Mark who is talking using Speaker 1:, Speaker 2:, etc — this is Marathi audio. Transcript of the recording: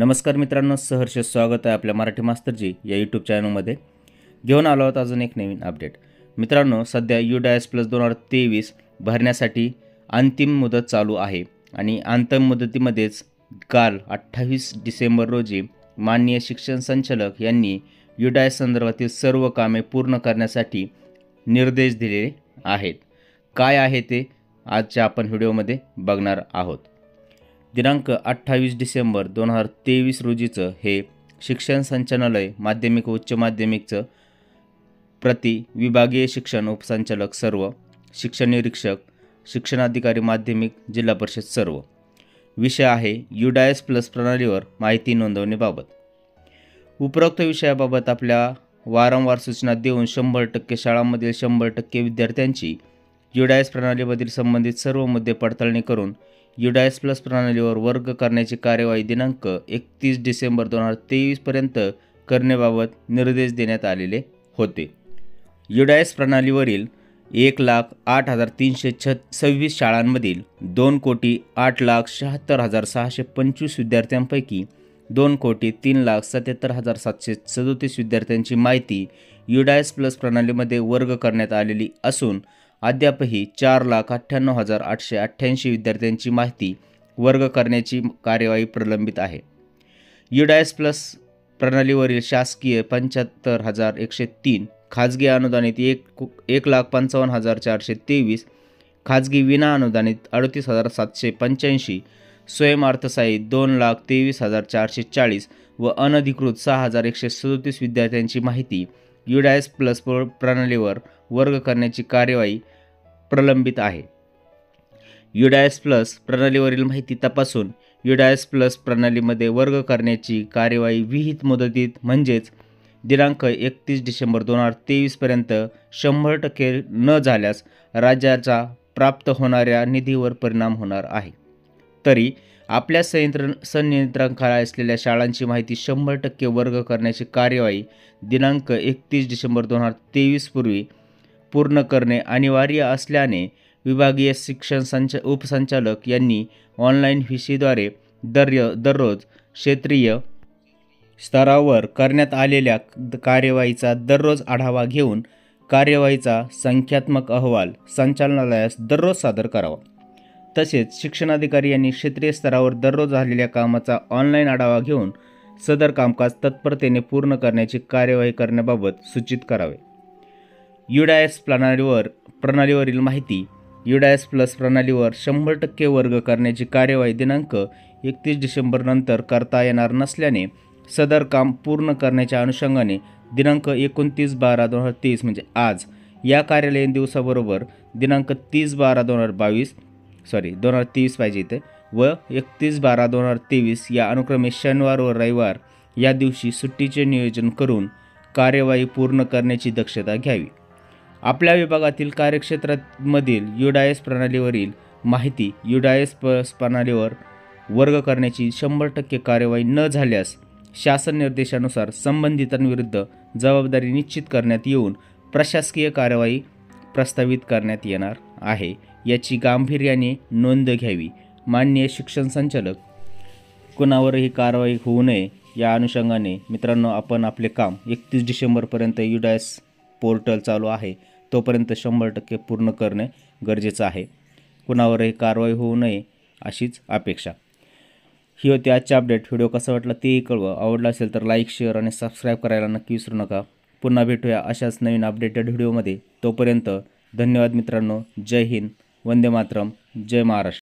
Speaker 1: नमस्कार मित्रांनो, सहर्ष स्वागत आहे आपल्या मराठी मास्तरजी या यूट्यूब चॅनलमध्ये. घेऊन आलो आहोत अजून एक नवीन अपडेट. मित्रांनो, सध्या UDAS प्लस 2023 भरण्यासाठी अंतिम मुदत चालू आहे आणि अंतिम मुदतीमध्येच काल 28 डिसेंबर रोजी माननीय शिक्षण संचालक यांनी UDAS संदर्भातील सर्व कामे पूर्ण करण्यासाठी निर्देश दिले आहेत. काय आहे ते आजच्या आपण व्हिडिओमध्ये बघणार आहोत. दिनांक 28 डिसेंबर 2023 रोजीचं हे शिक्षण संचालनालय माध्यमिक व उच्च माध्यमिकचं प्रति विभागीय शिक्षण उपसंचालक सर्व, शिक्षण निरीक्षक, शिक्षणाधिकारी माध्यमिक, जिल्हा परिषद सर्व. विषय आहे UDAS प्लस प्रणालीवर माहिती नोंदवणीबाबत. उपरोक्त विषयाबाबत आपल्या वारंवार सूचना देऊन 100% शाळांमधील 100% विद्यार्थ्यांची UDAS प्रणालीमधील संबंधित सर्व मुद्दे पडताळणी करून UDAS प्लस प्रणालीवर वर्ग करण्याची कार्यवाही दिनांक 31 डिसेंबर 2023 पर्यंत करण्याबाबत निर्देश देण्यात आलेले होते. UDAS प्रणालीवरील 1,08,326 शाळांमधील 2,08,76,625 विद्यार्थ्यांपैकी 2,03,77,737 विद्यार्थ्यांची माहिती UDAS प्लस प्रणालीमध्ये वर्ग करण्यात आलेली असून अद्यापही 4,98,888 विद्यार्थ्यांची माहिती वर्ग करण्याची कार्यवाही प्रलंबित आहे. UDAS प्लस प्रणालीवरील शासकीय 75,103, खाजगी अनुदानित 1,55,423, खाजगी विना अनुदानित 38,785, स्वयंअर्थसहाय्यित 2,23,440 व अनधिकृत 6,137 विद्यार्थ्यांची माहिती UDAS प्लस प्रणालीवर वर्ग करण्याची कार्यवाही प्रलंबित आहे. UDAS प्लस प्रणालीवरील माहिती तपासून UDAS प्लस प्रणालीमध्ये वर्ग करण्याची कार्यवाही विहित मुदतीत म्हणजेच दिनांक 31 डिसेंबर 2023 पर्यंत 100% न झाल्यास राज्याचा प्राप्त होणाऱ्या निधीवर परिणाम होणार आहे. तरी आपल्या संनियंत्रणाखाली असलेल्या शाळांची माहिती 100% वर्ग करण्याची कार्यवाही दिनांक 31 डिसेंबर 2023 पूर्वी पूर्ण करणे अनिवार्य असल्याने विभागीय शिक्षण उपसंचालक यांनी ऑनलाईन व्हीसीद्वारे दररोज क्षेत्रीय स्तरावर करण्यात आलेल्या कार्यवाहीचा दररोज आढावा घेऊन कार्यवाहीचा संख्यात्मक अहवाल संचालनालयास दररोज सादर करावा. तसेच शिक्षणाधिकारी यांनी क्षेत्रीय स्तरावर दररोज झालेल्या कामाचा ऑनलाईन आढावा घेऊन सदर कामकाज तत्परतेने पूर्ण करण्याची कार्यवाही करण्याबाबत सूचित करावे. UDAS प्रणालीवरील माहिती UDAS प्लस प्रणालीवर 100% वर्ग करण्याची कार्यवाही दिनांक 31 डिसेंबर नंतर करता येणार नसल्याने सदर काम पूर्ण करण्याच्या अनुषंगाने दिनांक 29/12/2023 म्हणजे आज या कार्यालयीन दिवसाबरोबर दिनांक 30/12/2023 पाहिजे इथे व 31/12/2023 या अनुक्रमे शनिवार व रविवार या दिवशी सुट्टीचे नियोजन करून कार्यवाही पूर्ण करण्याची दक्षता घ्यावी. आपल्या विभागातील कार्यक्षेत्रामधील UDAS प्रणालीवरील माहिती UDAS प्लस प्रणालीवर वर्ग करण्याची 100% कार्यवाही न झाल्यास शासन निर्देशानुसार संबंधितांविरुद्ध जबाबदारी निश्चित करण्यात येऊन प्रशासकीय कार्यवाही प्रस्तावित करण्यात येणार आहे. याची गांभीर्याने नोंद घ्यावी. माननीय शिक्षण संचालक कोणावरही कारवाई होऊ नये या अनुषंगाने मित्रांनो आपण आपले काम 31 डिसेंबरपर्यंत UDAS पोर्टल चालू आहे तोपर्यंत 100% पूर्ण करणे गरजेचं आहे. कुणावरही कारवाई होऊ नये अशीच अपेक्षा. ही होती आजची अपडेट. व्हिडिओ कसा वाटला तेही कळवा. आवडला असेल तर लाईक, शेअर आणि सबस्क्राईब करायला नक्की विसरू नका. पुन्हा भेटूया अशाच नवीन अपडेटेड व्हिडिओमध्ये. तोपर्यंत धन्यवाद मित्रांनो. जय हिंद, वंदे मातरम, जय महाराष्ट्र.